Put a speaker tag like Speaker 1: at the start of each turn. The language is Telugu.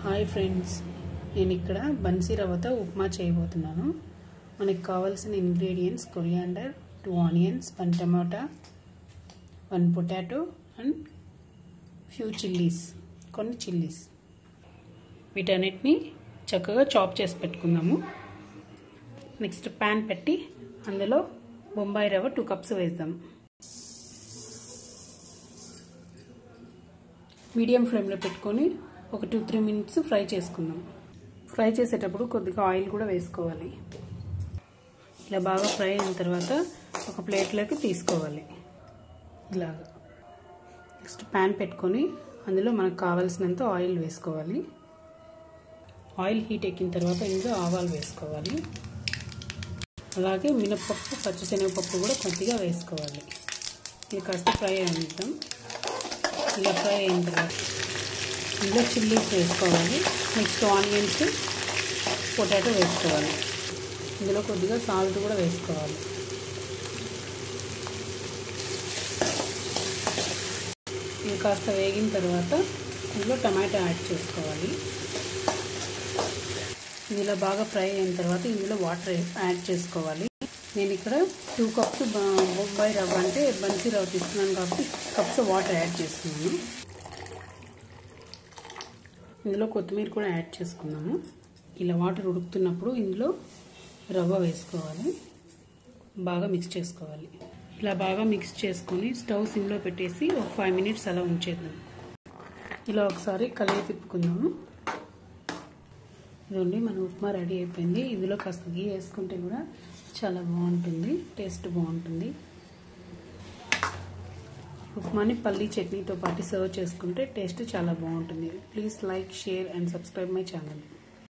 Speaker 1: హాయ్ ఫ్రెండ్స్, నేను ఇక్కడ బన్సీ రవ్వతో ఉప్మా చేయబోతున్నాను. మనకి కావాల్సిన ingredients coriander, 2 onions, 1 tomato, 1 potato and few chillies, కొన్ని చిల్లీస్. వీటన్నిటిని చక్కగా చాప్ చేసి పెట్టుకుందాము. నెక్స్ట్ ప్యాన్ పెట్టి అందులో బొంబాయి రవ్వ 2 కప్స్ వేద్దాం. మీడియం ఫ్లేమ్లో పెట్టుకొని ఒక 2-3 మినిట్స్ ఫ్రై చేసుకుందాం. ఫ్రై చేసేటప్పుడు కొద్దిగా ఆయిల్ కూడా వేసుకోవాలి. ఇలా బాగా ఫ్రై అయిన తర్వాత ఒక ప్లేట్లోకి తీసుకోవాలి. ఇలాగా నెక్స్ట్ ప్యాన్ పెట్టుకొని అందులో మనకు కావాల్సినంత ఆయిల్ వేసుకోవాలి. ఆయిల్ హీట్ ఎక్కిన తర్వాత ఇందులో ఆవాలు వేసుకోవాలి. అలాగే మినపప్పు, పచ్చిశనగపప్పు కూడా కొద్దిగా వేసుకోవాలి. ఇది కాస్త ఫ్రై అయిద్దాం. ఇలా ఫ్రై అయిన తర్వాత ఇందులో చిల్లీస్ వేసుకోవాలి. నెక్స్ట్ ఆనియన్స్, పొటాటో వేసుకోవాలి. ఇందులో కొద్దిగా సాల్ట్ కూడా వేసుకోవాలి. ఇది కాస్త వేగిన తర్వాత ఇందులో టమాటో యాడ్ చేసుకోవాలి. ఇందులో బాగా ఫ్రై అయిన తర్వాత ఇందులో వాటర్ యాడ్ చేసుకోవాలి. నేను ఇక్కడ 2 కప్స్ బొంబాయి రవ్వ అంటే బన్సీ రవ్వ తీసుకున్నాను కాబట్టి కప్స్ వాటర్ యాడ్ చేస్తున్నాను. ఇందులో కొత్తిమీర కూడా యాడ్ చేసుకున్నాము. ఇలా వాటర్ ఉడుకుతున్నప్పుడు ఇందులో రవ్వ వేసుకోవాలి. బాగా మిక్స్ చేసుకోవాలి. ఇలా బాగా మిక్స్ చేసుకొని స్టవ్ సిమ్లో పెట్టేసి ఒక 5 మినిట్స్ అలా ఉంచేద్దాం. ఇలా ఒకసారి కలిపి తిప్పుకుందాము. ఇదండి, మన ఉప్మా రెడీ అయిపోయింది. ఇందులో కాస్త గీ వేసుకుంటే కూడా చాలా బాగుంటుంది, టేస్ట్ బాగుంటుంది. ఉప్మాని పల్లీ చట్నీతో పాటు సర్వ్ చేసుకుంటే టేస్ట్ చాలా బాగుంటుంది. Please like, share and subscribe my channel.